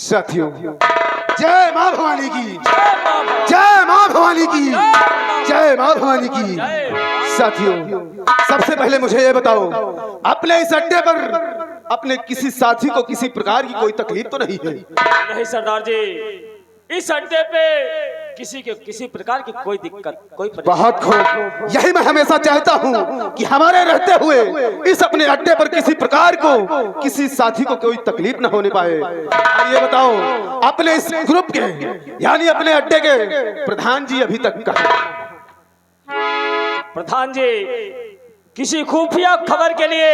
साथियों, जय मां भवानी की, जय मां भवानी की, जय मां भवानी की। साथियों, सबसे पहले मुझे ये बताओ, अपने इस अड्डे पर अपने किसी साथी को किसी प्रकार की कोई तकलीफ तो नहीं है? नहीं सरदार जी, इस अड्डे पे किसी के किसी प्रकार की कोई दिक्कत, कोई बहुत खूब, यही मैं हमेशा चाहता हूँ कि हमारे रहते हुए इस अपने अड्डे पर किसी प्रकार को किसी साथी को कोई तकलीफ न होने पाए। और ये बताओ, अपने इस ग्रुप के यानी अपने अड्डे के प्रधान जी अभी तक कहाँ? प्रधान जी किसी खुफिया खबर के लिए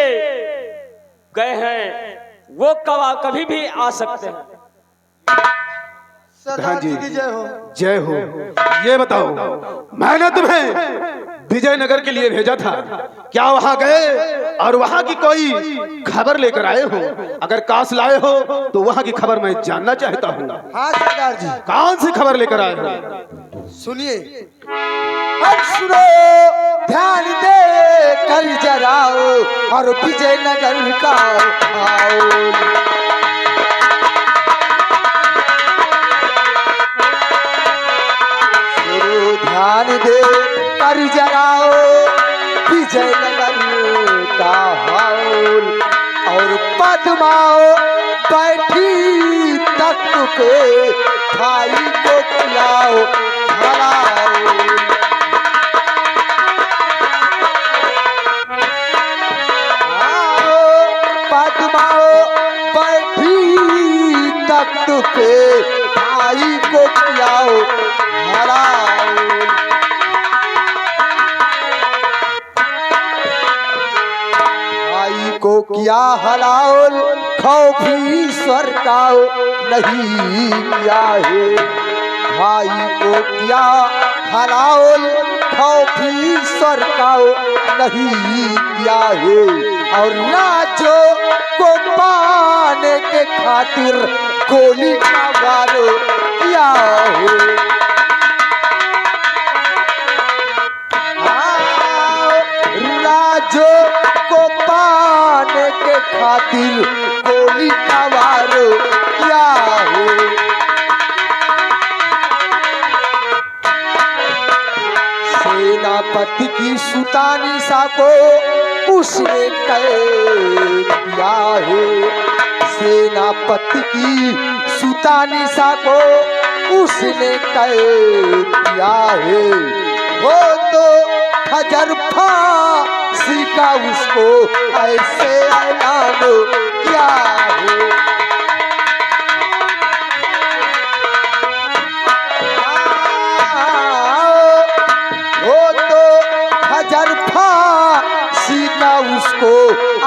गए हैं, वो कभी भी आ सकते हैं। प्रधान जी की जय हो। जय हो। ये बताओ, मैंने तुम्हें विजयनगर के लिए भेजा था, क्या वहां गए और वहां की कोई खबर लेकर आए हो? अगर काश लाए हो तो वहां की खबर मैं जानना चाहता हूँ। हाँ सरदार जी। कौन सी खबर लेकर आए हो? सुनिए, अब सुनो, ध्यान दे कर जराओ और विजयनगर का आओ। ध्यान दे कर जराओ विजयनगर का हाल, और पद्माओ बैठी तख्त पे भाई को खिलाओ खिलाओ। पद्माओ बैठी तख्त पे भाई को खिलाओ खिलाओ। को किया हलाल खौफ ईश्वर का नहीं किया है, भाई को किया हलाल खौफ ईश्वर का नहीं किया है, और नाचो को पाने के खातिर गोली का वार किया है। राजो को पाने के खातिर गोली का वार किया है। सेनापति की सुतानी सा को उसने कैद किया है, सेनापति की सुतानी सा को उसने कैद किया है। वो तो हजर फांसी का उसको ऐसे ऐलान किया है। वो तो हजर फांसी का उसको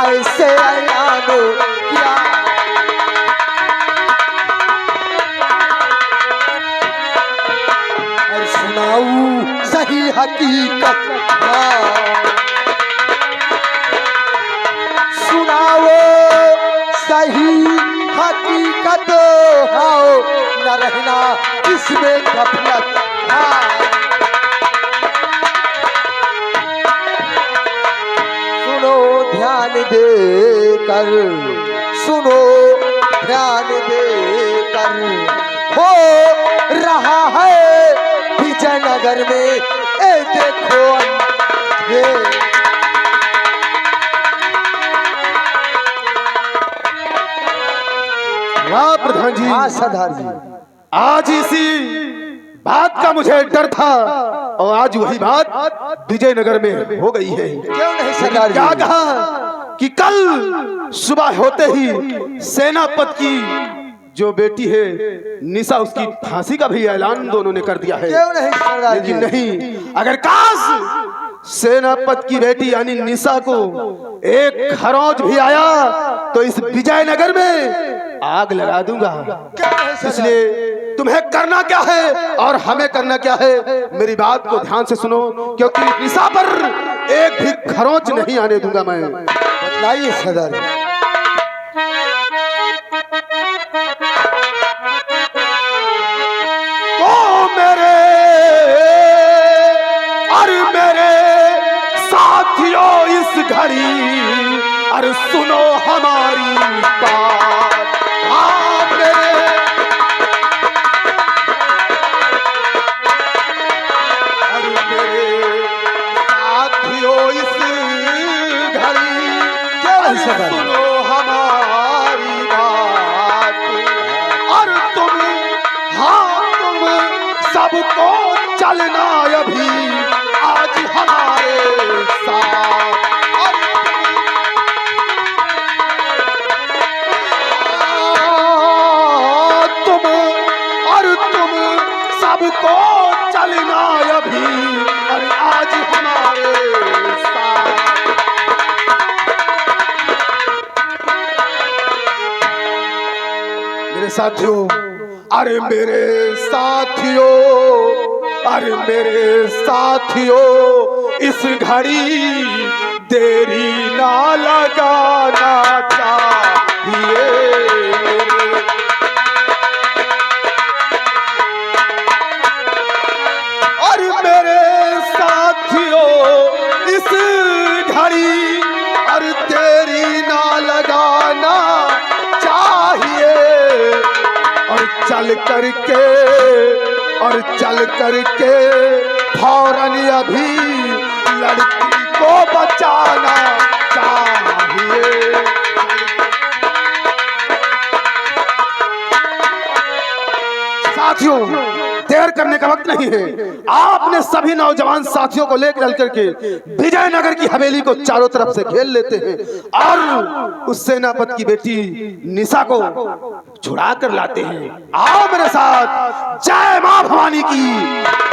ऐसे ऐलान किया। और सुनाऊं सही हकीकत, सुनाओ सही हकीकत, आओ न रहना इसमें गफलत। सुनो ध्यान दे कर, सुनो ध्यान दे कर, हो रहा है विजयनगर में ए देखो ये। वाह प्रधान जी। हाँ सरदार जी। आज इसी बात का मुझे डर था और आज वही बात विजयनगर में हो गई है। क्यों नहीं सरदार जी? क्या कहा कि कल सुबह होते ही सेनापति की जो बेटी है निशा, उसकी फांसी का भी ऐलान दोनों ने कर दिया है। क्यों नहीं सरदार जी? लेकिन नहीं, अगर काश सेनापति की बेटी यानी निशा को एक खरोंच भी आया तो इस विजयनगर में आग लगा दूंगा। इसलिए तुम्हें करना क्या है और हमें करना क्या है, मेरी बात को ध्यान से सुनो, क्योंकि निशा पर एक भी खरोंच नहीं आने दूंगा मैं। बतलाइए सरदार जी। तो मेरे और मेरे साथियों इस घड़ी और सुनो हमारी बात। हाँ मेरे सबको चलना अभी आज हमारे साथ। तुम सबको चलना अभी और आज हमारे साथ। मेरे साथियों, अरे मेरे साथियों, अरे मेरे साथियों, इस घड़ी देरी ना लगाना चाहिए। अरे मेरे साथियों, इस घड़ी और देरी ना लगाना चाहिए। और चल करके फौरन अभी लड़की को बचाना चाहिए। साथियों, देर करने का वक्त नहीं है। आपने सभी नौजवान साथियों को लेकर चल करके विजयनगर की हवेली को चारों तरफ से घेर लेते हैं और उस सेनापति की बेटी निशा को छुड़ा कर लाते हैं। आओ मेरे साथ। जय मां भवानी की,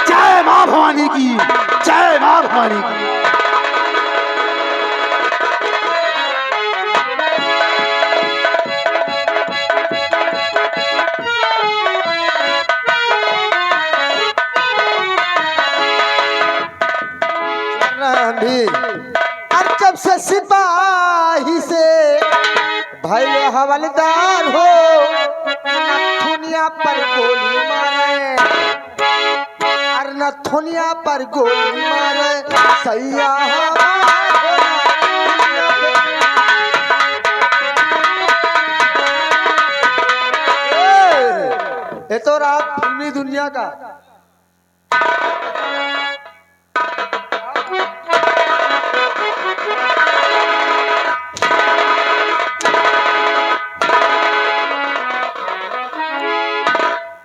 जय मां भवानी की, जय मां भवानी की। और जब से सिपाही से भले हवलदार हो, नथुनिया पर गोली मारे, और नथुनिया पर गोली मारे सैया। ये तो रात फिल्मी दुनिया का।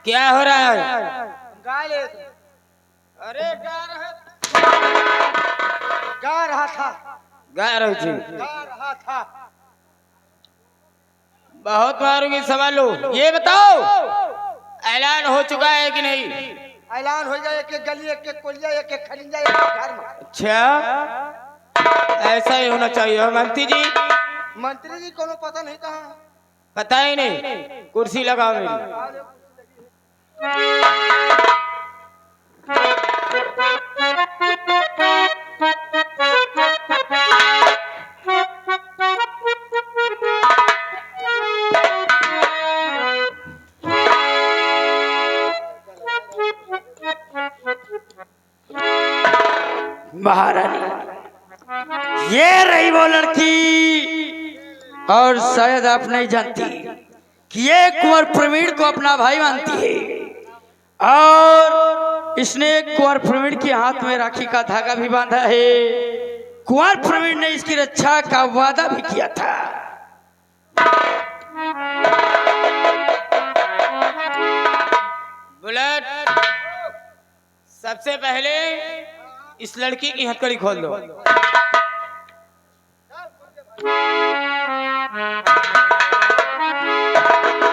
क्या हो रहा है? अरे गा रहा था। गा रही थी? गा रहा था। बहुत मारूंगी, समझ लो। ये बताओ, ऐलान हो चुका है कि नहीं? ऐलान हो जाए कि गली एक कोलिया एक खरिंजा एक घर में। अच्छा, ऐसा ही होना चाहिए। मंत्री जी? मंत्री जी को पता नहीं कहाँ। पता ही नहीं। कुर्सी लगाओ मेरी। महारानी, ये रही वो लड़की। और शायद आप नहीं जानती कि ये कुंवर प्रवीण को अपना भाई मानती है, और इसने कुंवर प्रवीण के हाथ में राखी का धागा भी बांधा है। कुंवर प्रवीण ने इसकी रक्षा का वादा भी किया था। बुलेट, सबसे पहले इस लड़की की हथकड़ी खोल दो।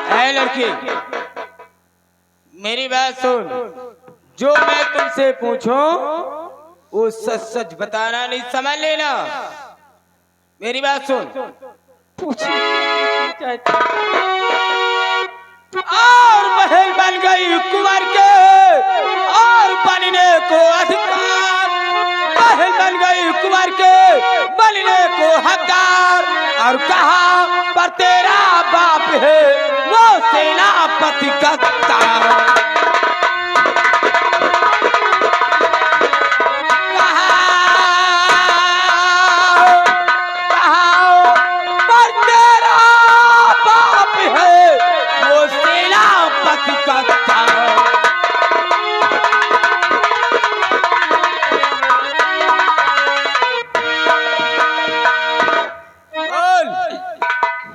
है लड़की, मेरी बात सुन। जो मैं तुमसे पूछूं वो सच सच बताना, नहीं समझ लेना। मेरी बात सुन। और महल बन गई कुंवर के, और बनने को अधिकार। महल बन गई कुंवर के, बनने को हकदार। और कहा पर तेरा बाप है वो सेनापति गद्दार।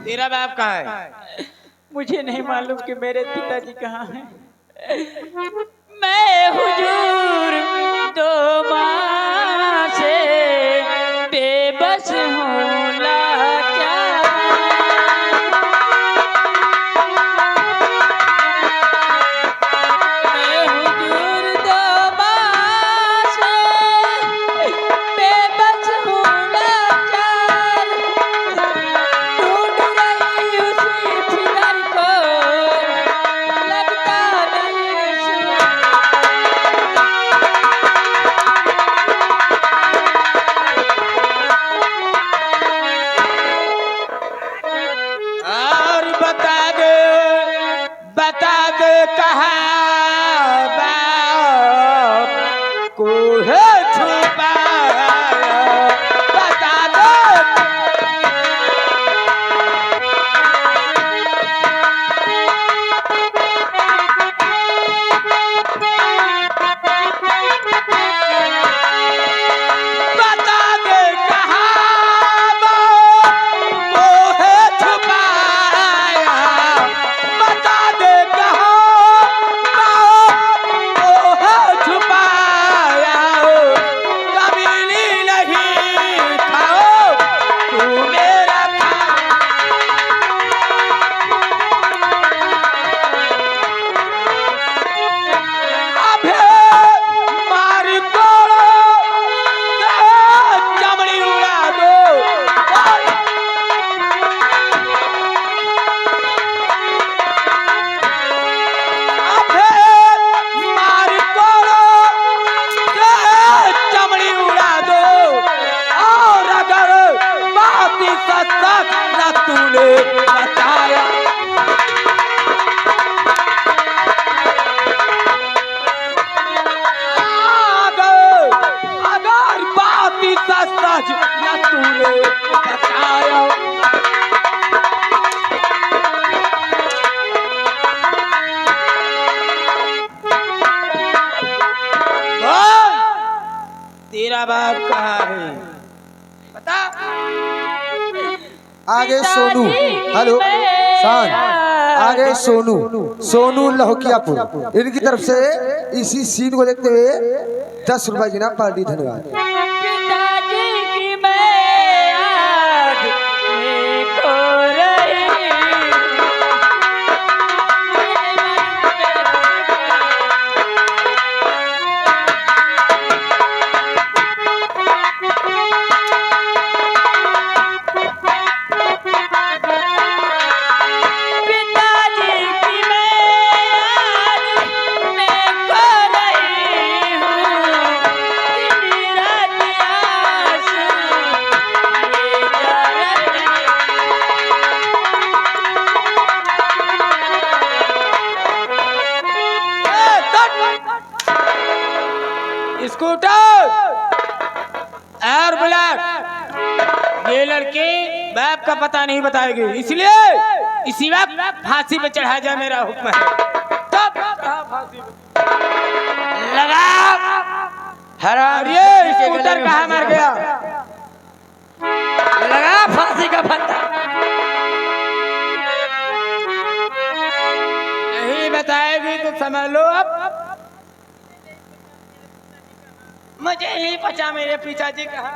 तेरा बाप कहाँ है? मुझे नहीं मालूम कि मेरे पिताजी कहाँ हैं। मैं हुजूर दो माह से बेबस हूँ लाचार। मैं हुजूर दो माह से बेबस हूँ लाचार। ढूंढ रही उसी फिगर को लगता नहीं सुर। और बता दे कहाँ बाप को है छुपाया। बता दे बता दे कहाँ बाप को है छुपाया। बता दे कहाँ बाप को है छुपाया। कबीली नहीं था तू मेरा था। अबे मार कोड़ो चमड़ी उड़ा दो। अबे मार कोड़ो चमड़ी उड़ा दो। और अगर बात सच न तूने बताया। अगर बात सच न तूने बताया। बोल, तेरा बाप कहाँ है बता। आगे सोनू, हेलो शान, आगे सोनू, सोनू लहोकियापुर, इनकी तरफ से इसी सीन को देखते हुए 10 रुपए गिना पार्टी। धन्यवाद। पिताजी की मैं आग में खो रही पिताजी की मैं आग में खो रही हूँ। दिन रात आंसू ये जा रहे। स्कूटर और बुलेट, ये लड़की बाप का पता नहीं बताएगी, इसलिए इसी वक्त फांसी पे चढ़ा जाए मेरा हुक्म है। तब फांसी पे लगा। हराम ये स्कूटर कहाँ मर गया। लगा फांसी का फंदा। नहीं बताएगी तो समझ लो अब मुझे ही पचा मेरे पिताजी कहाँ।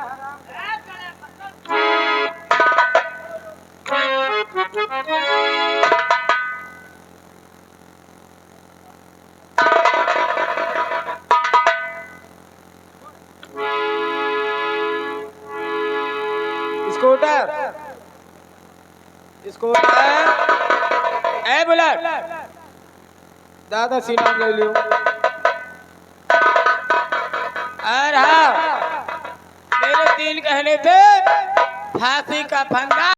स्कूटर ए बुलेट दादा सीना ले लियो। और हाँ मेरे 3 कहने थे फांसी का फंदा।